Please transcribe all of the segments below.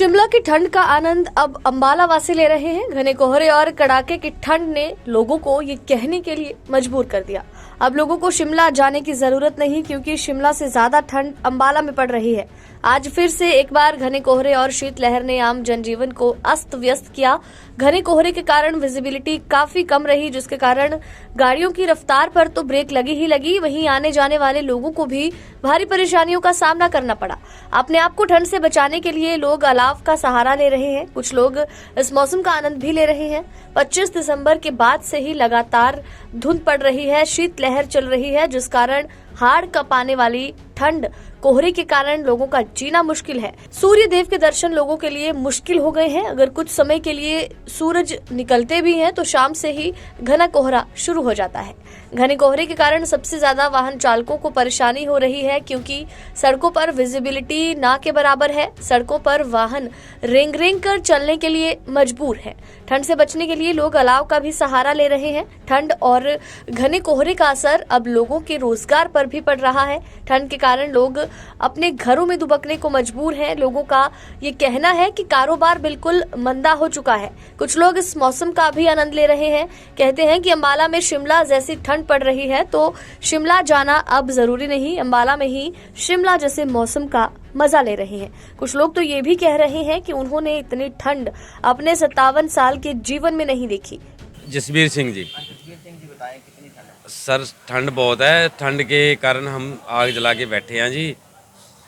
शिमला की ठंड का आनंद अब अंबाला वासी ले रहे हैं। घने कोहरे और कड़ाके की ठंड ने लोगों को ये कहने के लिए मजबूर कर दिया, अब लोगों को शिमला जाने की जरूरत नहीं, क्योंकि शिमला से ज्यादा ठंड अंबाला में पड़ रही है। आज फिर से एक बार घने कोहरे और शीतलहर ने आम जनजीवन को अस्त व्यस्त किया। घने कोहरे के कारण विजिबिलिटी काफी कम रही, जिसके कारण गाड़ियों की रफ्तार पर तो ब्रेक लगी ही लगी, वहीं आने जाने वाले लोगों को भी भारी परेशानियों का सामना करना पड़ा। अपने आप को ठंड से बचाने के लिए लोग अलाव का सहारा ले रहे हैं। कुछ लोग इस मौसम का आनंद भी ले रहे हैं। 25 दिसंबर के बाद से ही लगातार धुंध पड़ रही है, शीतलहर चल रही है, जिस कारण हाड़ कपाने वाली ठंड कोहरे के कारण लोगों का जीना मुश्किल है। सूर्य देव के दर्शन लोगों के लिए मुश्किल हो गए हैं। अगर कुछ समय के लिए सूरज निकलते भी हैं तो शाम से ही घना कोहरा शुरू हो जाता है। घने कोहरे के कारण सबसे ज्यादा वाहन चालकों को परेशानी हो रही है, क्योंकि सड़कों पर विजिबिलिटी ना के बराबर है। सड़कों पर वाहन रेंग रेंग कर चलने के लिए मजबूर है। ठंड से बचने के लिए लोग अलाव का भी सहारा ले रहे हैं। ठंड और घने कोहरे का असर अब लोगों के रोजगार पर भी पड़ रहा है। ठंड के कारण लोग अपने घरों में दुबकने को मजबूर हैं। लोगों का ये कहना है कि कारोबार बिल्कुल मंदा हो चुका है। कुछ लोग इस मौसम का भी आनंद ले रहे हैं। कहते हैं कि अंबाला में शिमला जैसी ठंड पड़ रही है तो शिमला जाना अब जरूरी नहीं, अंबाला में ही शिमला जैसे मौसम का मजा ले रहे हैं। कुछ लोग तो ये भी कह रहे हैं कि उन्होंने इतनी ठंड अपने 57 साल के जीवन में नहीं देखी। जसबीर सिंह जी बताएं कितनी ठंड है? सर ठंड बहुत है, ठंड के कारण हम आग जला के बैठे हैं जी।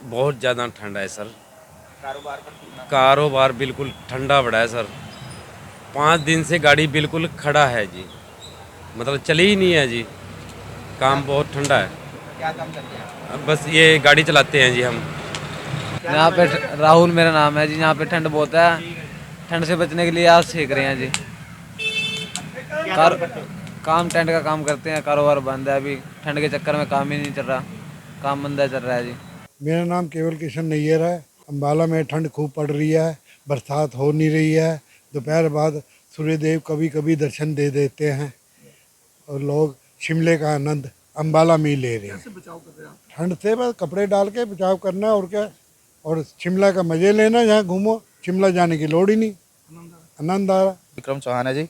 बहुत ज़्यादा ठंड है सर। कारोबार बिल्कुल ठंडा पड़ा है सर। 5 दिन से गाड़ी बिल्कुल खड़ा है जी, मतलब चली ही नहीं है जी। काम बहुत ठंडा है। क्या काम करते हैं? बस ये गाड़ी चलाते हैं जी हम। यहाँ पे राहुल मेरा नाम है जी। यहाँ पे ठंड बहुत है, ठंड से बचने के लिए आज सीख रहे हैं जी। काम टेंट का काम करते हैं, कारोबार बंद है अभी। ठंड के चक्कर में काम ही नहीं चल रहा, काम मंदा चल रहा है जी। मेरा नाम केवल किशन नैयर है। अंबाला में ठंड खूब पड़ रही है, बरसात हो नहीं रही है। दोपहर बाद सूर्यदेव कभी कभी दर्शन दे देते हैं और लोग शिमले का आनंद अंबाला में ही ले रहे हैं। ठंड से बस कपड़े डाल के बचाव करना है और क्या, और शिमला का मजे लेना। जहाँ घूमो शिमला जाने की लोड़ ही नहीं, आनंद आ रहा। विक्रम चौहान है जी।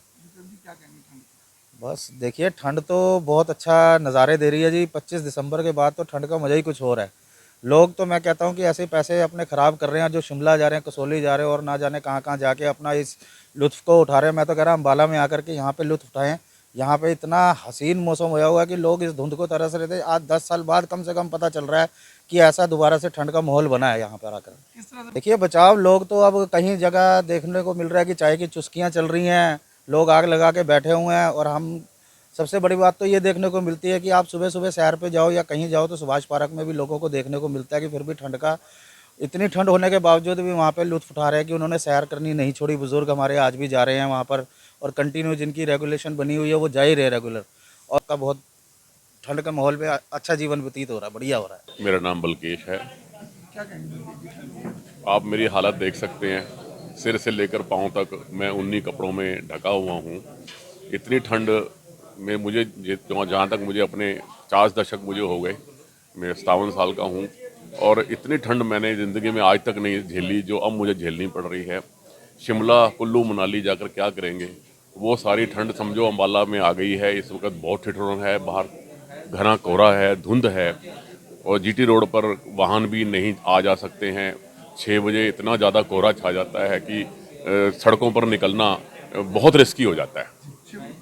बस देखिए ठंड तो बहुत अच्छा नज़ारे दे रही है जी। 25 दिसंबर के बाद तो ठंड का मज़ा ही कुछ और है। लोग तो मैं कहता हूँ कि ऐसे पैसे अपने ख़राब कर रहे हैं, जो शिमला जा रहे हैं, कसौली जा रहे हैं और ना जाने कहाँ कहाँ जाके अपना इस लुत्फ़ को उठा रहे हैं। मैं तो कह रहा हूँ अंबाला में आकर के यहाँ पे लुत्फ़ उठाएं। यहाँ पे इतना हसीन मौसम होया हुआ है कि लोग इस धुंध को तरस रहे थे। आज 10 साल बाद कम से कम पता चल रहा है कि ऐसा दोबारा से ठंड का माहौल बना है यहाँ पर आकर। देखिए बचाव, लोग तो अब कहीं जगह देखने को मिल रहा है कि चाय की चुस्कियाँ चल रही हैं, लोग आग लगा के बैठे हुए हैं। और हम सबसे बड़ी बात तो ये देखने को मिलती है कि आप सुबह सुबह सैर पे जाओ या कहीं जाओ तो सुभाष पार्क में भी लोगों को देखने को मिलता है कि फिर भी ठंड का, इतनी ठंड होने के बावजूद भी वहाँ पे लुत्फ़ उठा रहे हैं कि उन्होंने सैर करनी नहीं छोड़ी। बुजुर्ग हमारे आज भी जा रहे हैं वहाँ पर और कंटिन्यू जिनकी रेगुलेशन बनी हुई है वो जा ही रहे रेगुलर। और का बहुत ठंड के माहौल में अच्छा जीवन व्यतीत हो रहा है, बढ़िया हो रहा है। मेरा नाम बलकेश है। आप मेरी हालत देख सकते हैं, सिर से लेकर पाँव तक मैं उन्हीं कपड़ों में ढका हुआ हूँ। इतनी ठंड में मुझे जहाँ तक मुझे अपने 50 दशक मुझे हो गए, मैं 57 साल का हूँ और इतनी ठंड मैंने ज़िंदगी में आज तक नहीं झेली जो अब मुझे झेलनी पड़ रही है। शिमला कुल्लू मनाली जाकर क्या करेंगे, वो सारी ठंड समझो अंबाला में आ गई है। इस वक्त बहुत ठिठुरन है, बाहर घना कोहरा है, धुंध है और जीटी रोड पर वाहन भी नहीं आ जा सकते हैं। 6 बजे इतना ज़्यादा कोहरा छा जाता है कि सड़कों पर निकलना बहुत रिस्की हो जाता है।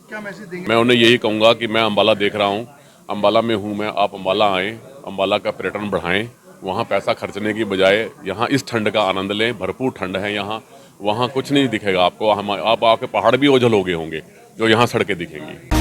क्या मैसेज देंगे? मैं उन्हें यही कहूँगा कि मैं अंबाला देख रहा हूँ, अंबाला में हूँ मैं, आप अंबाला आएँ, अंबाला का पर्यटन बढ़ाएं। वहाँ पैसा खर्चने की बजाय यहाँ इस ठंड का आनंद लें। भरपूर ठंड है यहाँ, वहाँ कुछ नहीं दिखेगा आपको। आप आके पहाड़ भी ओझल हो गए होंगे जो यहाँ सड़कें दिखेंगी।